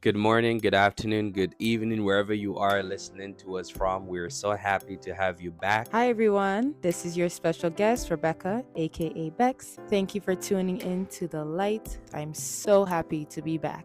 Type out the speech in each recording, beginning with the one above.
Good morning, good afternoon, good evening, wherever you are listening to us from. We're so happy to have you back. Hi, everyone. This is your special guest, Rebecca, aka Bex. Thank you for tuning in to The Light. I'm so happy to be back.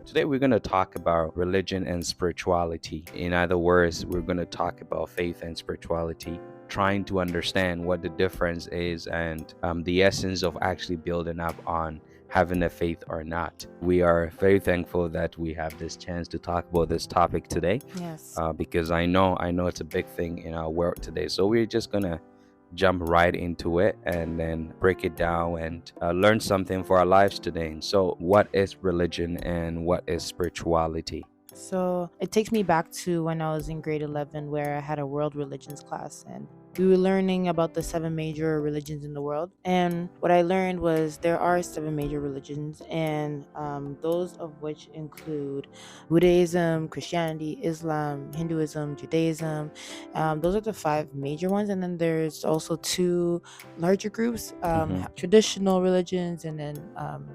Today, we're going to talk about religion and spirituality. In other words, we're going to talk about faith and spirituality, trying to understand what the difference is and the essence of actually building up on having a faith or not. We are very thankful that we have this chance to talk about this topic today, Yes. because I know it's a big thing in our world today. So we're just gonna jump right into it and then break it down and learn something for our lives today. So, what is religion and what is spirituality? So it takes me back to when I was in grade 11, where I had a world religions class, and we were learning about the seven major religions in the world. And what I learned was there are seven major religions, and those of which include Buddhism, Christianity, Islam, Hinduism, Judaism. Those are the five major ones. And then there's also two larger groups, Hmm. traditional religions, and then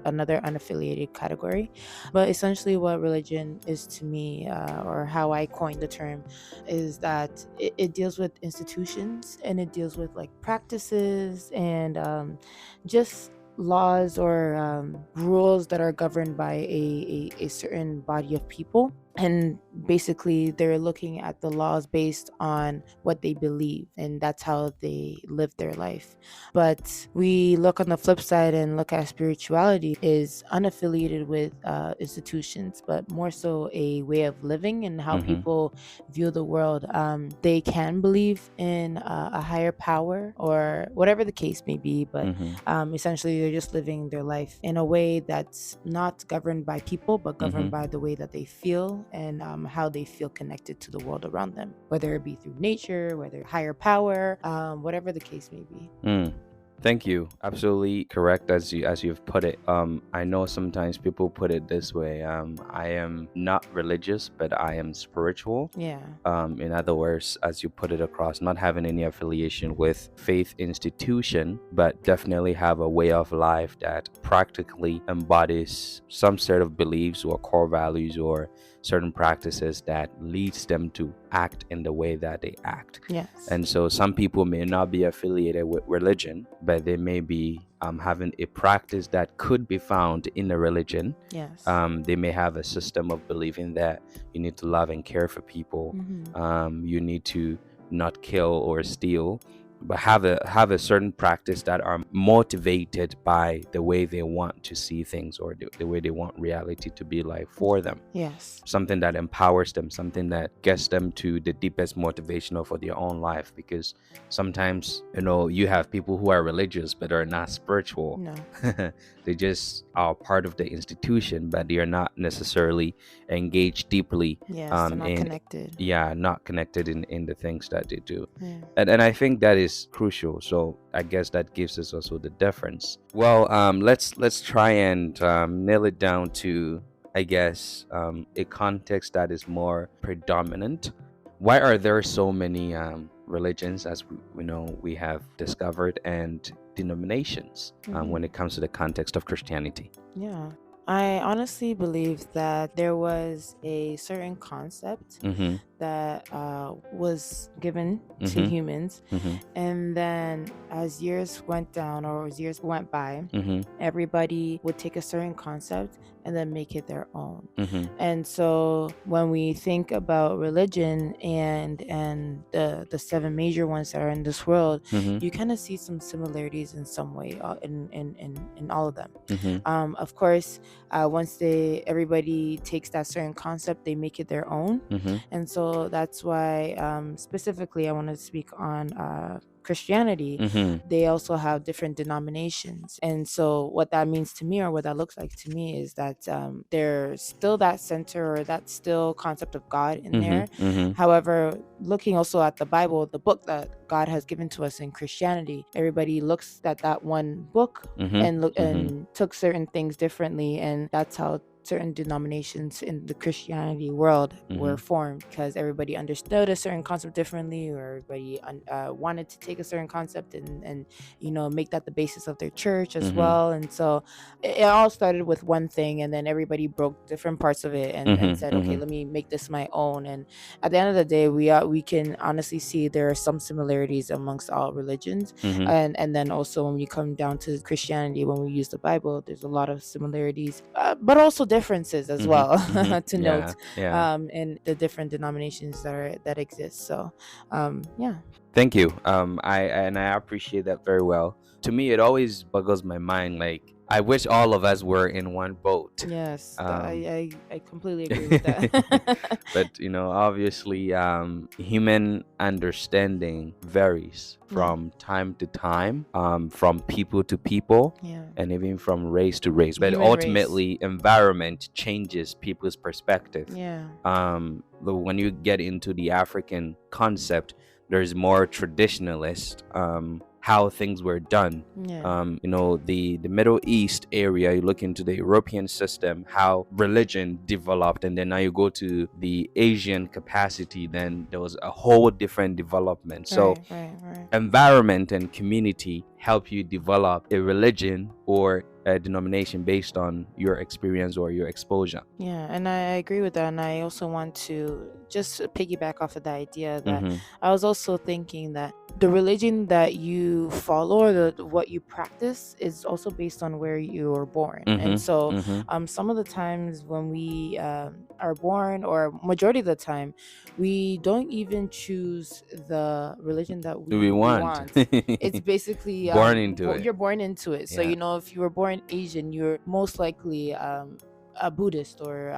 another unaffiliated category. But essentially, what religion is to me, or how I coined the term, is that it deals with institutions, and it deals with like practices and just laws or rules that are governed by a certain body of people. And basically, they're looking at the laws based on what they believe, and that's how they live their life. But we look on the flip side and look at spirituality is unaffiliated with institutions, but more so a way of living and how Hmm. people view the world. They can believe in a higher power or whatever the case may be, but Hmm. essentially they're just living their life in a way that's not governed by people, but governed Hmm. by the way that they feel and how they feel connected to the world around them, whether it be through nature, whether higher power, whatever the case may be. Mm. Thank you. Absolutely correct as you've put it. I know sometimes people put it this way. I am not religious, but I am spiritual. Yeah. In other words, as you put it across, not having any affiliation with faith institution, but definitely have a way of life that practically embodies some sort of beliefs or core values or certain practices that leads them to act in the way that they act. Yes. And so some people may not be affiliated with religion, but they may be having a practice that could be found in a religion. Yes. They may have a system of believing that you need to love and care for people. Mm-hmm. You need to not kill or steal, but have a certain practice that are motivated by the way they want to see things or the way they want reality to be like for them. Yes. Something that empowers them, something that gets them to the deepest motivational for their own life. Because sometimes, you have people who are religious but are not spiritual. No. They just are part of the institution, but they are not necessarily engaged deeply Yes, they're not in, connected. yeah, not connected in the things that they do. Yeah. And I think that is crucial. So I guess that gives us also the difference. Well, let's try and nail it down to, I guess, a context that is more predominant. Why are there so many religions, as we know we have discovered, and denominations when it comes to the context of Christianity? Yeah. I honestly believe that there was a certain concept Mm-hmm. that was given to Mm-hmm. humans. Mm-hmm. And then as years went down or as years went by, Mm-hmm. everybody would take a certain concept and then make it their own. Mm-hmm. And so when we think about religion and the seven major ones that are in this world, Mm-hmm. you kind of see some similarities in some way in all of them. Mm-hmm. Of course, once everybody takes that certain concept, they make it their own. Mm-hmm. And so that's why specifically I want to speak on Christianity. Mm-hmm. They also have different denominations. And so what that means to me, or what that looks like to me, is that there's still that center or that still concept of God in there. Mm-hmm. Mm-hmm. However, looking also at the Bible, the book that God has given to us in Christianity, everybody looks at that one book Mm-hmm. and look Mm-hmm. and took certain things differently, and that's how certain denominations in the Christianity world were formed, because everybody understood a certain concept differently, or everybody wanted to take a certain concept and make that the basis of their church as well. And so it all started with one thing, and then everybody broke different parts of it and said, okay, let me make this my own. And at the end of the day, we can honestly see there are some similarities amongst all religions. And then also when we come down to Christianity, when we use the Bible, there's a lot of similarities, but also differences as well to note in the different denominations that exist. So yeah. Thank you. I appreciate that very well. To me, it always boggles my mind. Like, I wish all of us were in one boat. Yes, I completely agree with that. But obviously, human understanding varies from time to time, from people to people, and even from race to race. But ultimately, environment changes people's perspective. When you get into the African concept, there's more traditionalist, how things were done. The Middle East area, you look into the European system, how religion developed, and then now you go to the Asian capacity, then there was a whole different development. So environment and community help you develop a religion or a denomination based on your experience or your exposure. Yeah, and I agree with that. And I also want to just piggyback off of the idea that I was also thinking that the religion that you follow, or what you practice, is also based on where you were born. And so some of the times when we are born, or majority of the time, we don't even choose the religion that we want. It's basically born into it. You're born into it. So if you were born Asian, you're most likely a Buddhist, or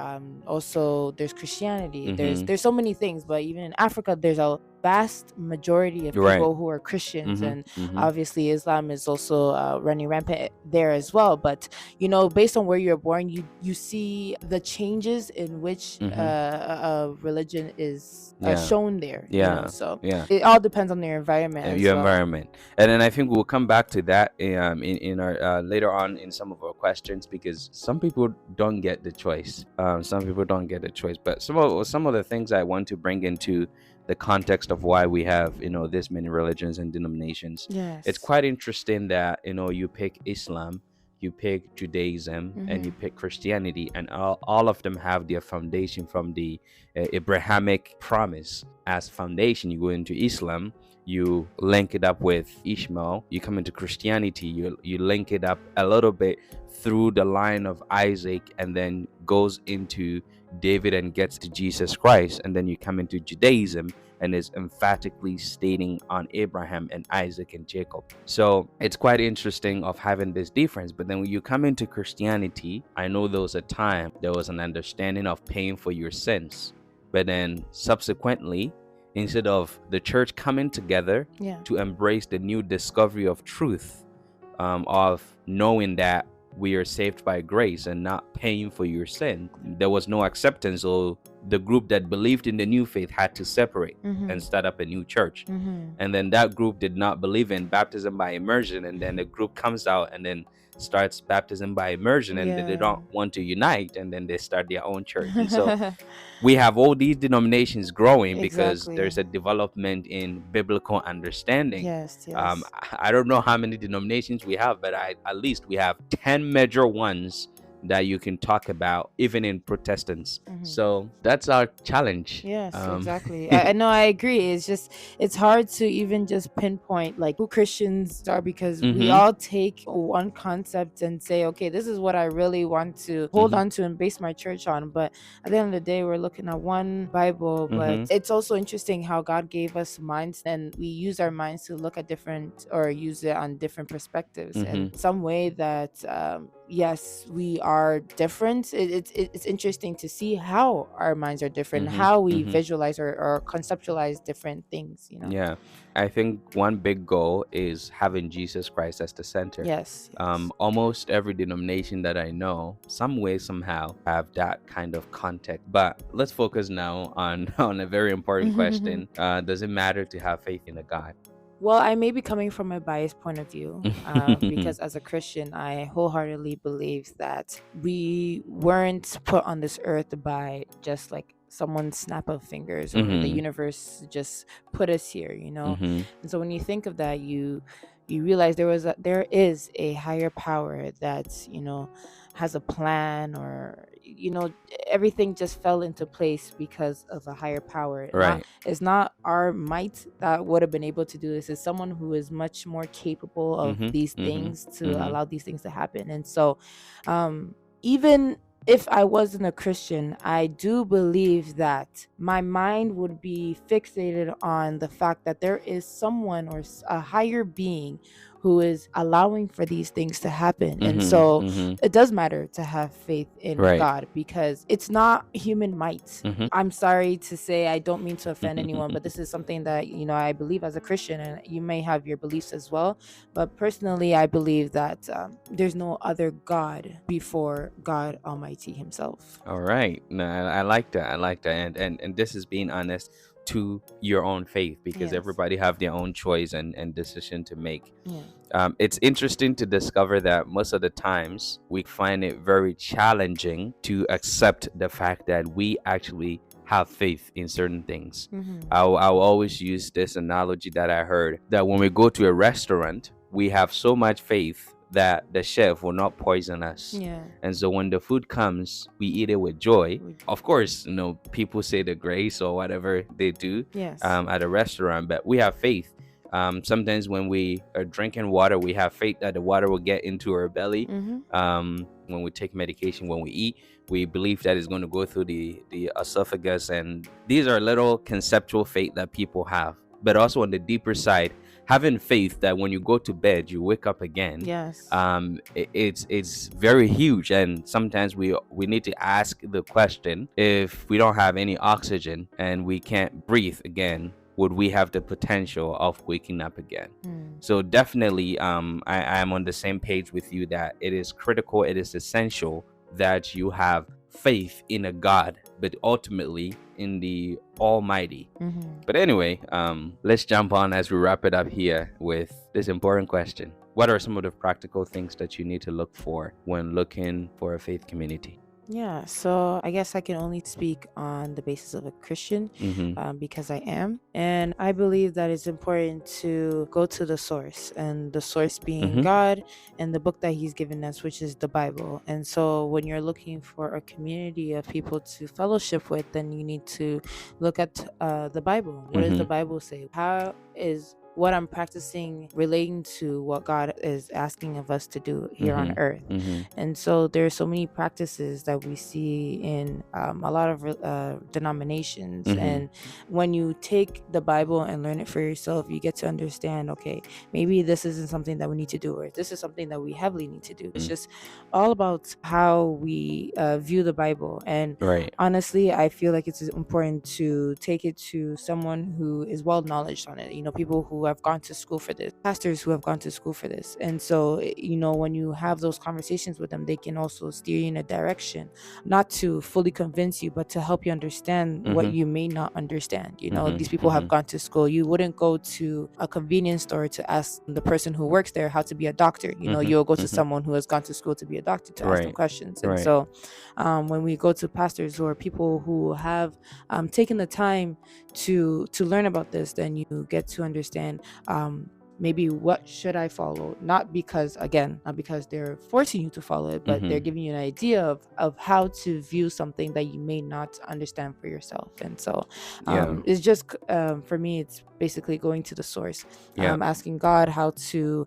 also there's Christianity. There's so many things, but even in Africa, there's a vast majority of people who are Christians, and obviously Islam is also running rampant there as well. But based on where you're born, you see the changes in which a religion is shown there. So it all depends on your environment. Environment. And then I think we'll come back to that in our later on in some of our questions, because some people don't get the choice. But some of the things I want to bring into the context of why we have this many religions and denominations. It's quite interesting that you pick Islam, you pick Judaism, and you pick Christianity, and all of them have their foundation from the Abrahamic promise as foundation. You go into Islam, you link it up with Ishmael. You come into Christianity, you link it up a little bit through the line of Isaac, and then goes into David and gets to Jesus Christ. And then you come into Judaism, and is emphatically stating on Abraham and Isaac and Jacob. So it's quite interesting of having this difference. But then when you come into Christianity, I know there was a time there was an understanding of paying for your sins, but then subsequently, instead of the church coming together to embrace the new discovery of truth, of knowing that we are saved by grace and not paying for your sin, there was no acceptance. So the group that believed in the new faith had to separate and start up a new church. And then that group did not believe in baptism by immersion, and then the group comes out and then starts baptism by immersion, and they don't want to unite, and then they start their own church. And so we have all these denominations growing because there's a development in biblical understanding. I don't know how many denominations we have, but at least we have 10 major ones that you can talk about, even in Protestants. So that's our challenge. Exactly. I know, I agree. It's hard to even just pinpoint like who Christians are, because we all take one concept and say, okay, this is what I really want to hold on to and base my church on. But at the end of the day, we're looking at one Bible. But it's also interesting how God gave us minds, and we use our minds to look at different, or use it on different perspectives in some way that yes, we are different. It's interesting to see how our minds are different, how we visualize or conceptualize different things. I think one big goal is having Jesus Christ as the center. Almost every denomination that I know, some way, somehow, have that kind of context. But let's focus now on a very important question. Does it matter to have faith in a God? Well, I may be coming from a biased point of view, because as a Christian, I wholeheartedly believe that we weren't put on this earth by just like someone's snap of fingers, or the Mm-hmm. universe just put us here, you know. Mm-hmm. And so when you think of that, you realize there is a higher power that, has a plan, or everything just fell into place because of a higher power. Not Right. It's not our might that would have been able to do this. It's someone who is much more capable of Mm-hmm. these Mm-hmm. things to Mm-hmm. allow these things to happen. And so, even if I wasn't a Christian, I do believe that my mind would be fixated on the fact that there is someone, or a higher being, who is allowing for these things to happen. And Mm-hmm. so Mm-hmm. it does matter to have faith in Right. God, because it's not human might. Mm-hmm. I'm sorry to say, I don't mean to offend anyone, but this is something that, I believe as a Christian, and you may have your beliefs as well. But personally, I believe that there's no other God before God Almighty Himself. All right. No, I like that. I like that. And this is being honest to your own faith, because Yes. everybody have their own choice and decision to make. Yeah. It's interesting to discover that most of the times we find it very challenging to accept the fact that we actually have faith in certain things. Mm-hmm. I'll always use this analogy that I heard, that when we go to a restaurant, we have so much faith that the chef will not poison us. Yeah. And so when the food comes, we eat it with joy. With- Of course, people say the grace or whatever they do Yes. at a restaurant, but we have faith. Sometimes when we are drinking water, we have faith that the water will get into our belly. Mm-hmm. When we take medication, when we eat, we believe that it's going to go through the esophagus. And these are little conceptual faith that people have. But also on the deeper side, having faith that when you go to bed, you wake up again. Yes. It's very huge. And sometimes we need to ask the question, if we don't have any oxygen and we can't breathe again, would we have the potential of waking up again? So definitely, I am on the same page with you that it is critical, it is essential that you have faith in a God, but ultimately in the Almighty. Mm-hmm. But anyway, let's jump on as we wrap it up here with this important question. What are some of the practical things that you need to look for when looking for a faith community? Yeah, so I guess I can only speak on the basis of a Christian, because I am. And I believe that it's important to go to the source, and the source being God and the book that He's given us, which is the Bible. And so when you're looking for a community of people to fellowship with, then you need to look at the Bible. What does the Bible say? How is what I'm practicing relating to what God is asking of us to do here on earth? And so there are so many practices that we see in a lot of denominations. And when you take the Bible and learn it for yourself, you get to understand, okay, maybe this isn't something that we need to do, or this is something that we heavily need to do. It's just all about how we view the Bible. And Right. honestly, I feel like it's important to take it to someone who is well knowledge on it. People who have gone to school for this, pastors who have gone to school for this. And so, when you have those conversations with them, they can also steer you in a direction, not to fully convince you, but to help you understand what you may not understand. These people have gone to school. You wouldn't go to a convenience store to ask the person who works there how to be a doctor. You'll go to someone who has gone to school to be a doctor to ask them questions. And so when we go to pastors or people who have taken the time to learn about this, then you get to understand maybe what should I follow, not because they're forcing you to follow it, but they're giving you an idea of how to view something that you may not understand for yourself. And so it's just for me, it's basically going to the source, asking God how to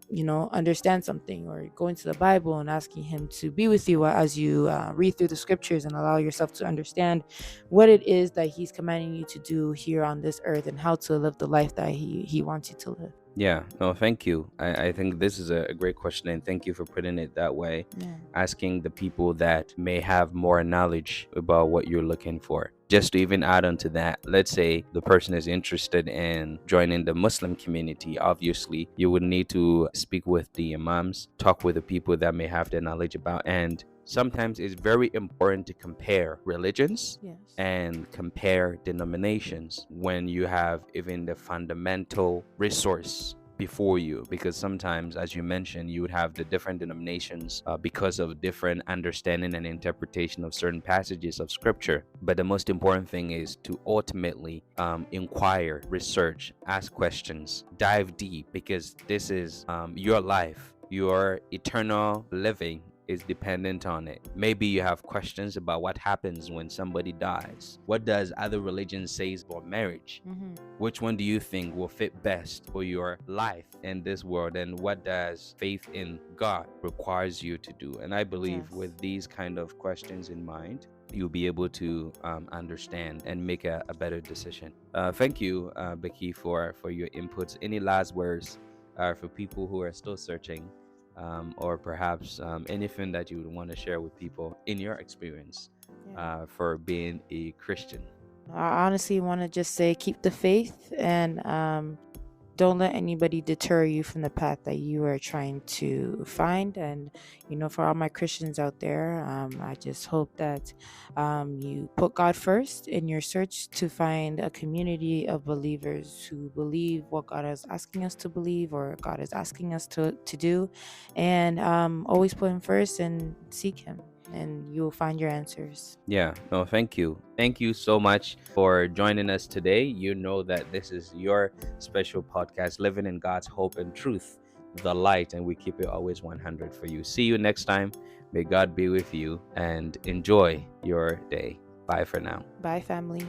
understand something, or going to the Bible and asking Him to be with you as you read through the scriptures and allow yourself to understand what it is that He's commanding you to do here on this earth, and how to live the life that he wants you to live. Yeah, no, thank you. I think this is a great question, and thank you for putting it that way. Asking the people that may have more knowledge about what you're looking for. Just to even add on to that, let's say the person is interested in joining the Muslim community. Obviously, you would need to speak with the imams, talk with the people that may have the knowledge about, and sometimes it's very important to compare religions and compare denominations when you have even the fundamental resource before you, because sometimes, as you mentioned, you would have the different denominations because of different understanding and interpretation of certain passages of scripture. But the most important thing is to ultimately inquire, research, ask questions, dive deep, because this is your life. Your eternal living is dependent on it. Maybe you have questions about what happens when somebody dies. What does other religion says about marriage? Which one do you think will fit best for your life in this world? And what does faith in God requires you to do? And I believe Yes. with these kind of questions in mind, you'll be able to understand and make a better decision. Thank you, Becky, for your inputs. Any last words for people who are still searching, or perhaps anything that you would want to share with people in your experience Yeah. for being a Christian? I honestly want to just say keep the faith, and don't let anybody deter you from the path that you are trying to find. And for all my Christians out there, I just hope that you put God first in your search to find a community of believers who believe what God is asking us to believe, or God is asking us to do, and always put him first and seek him, and you'll find your answers. Yeah, no, thank you. Thank you so much for joining us today. You know that this is your special podcast, Living in God's Hope and Truth, the light, and we keep it always 100 for you. See you next time. May God be with you and enjoy your day. Bye for now. Bye, family.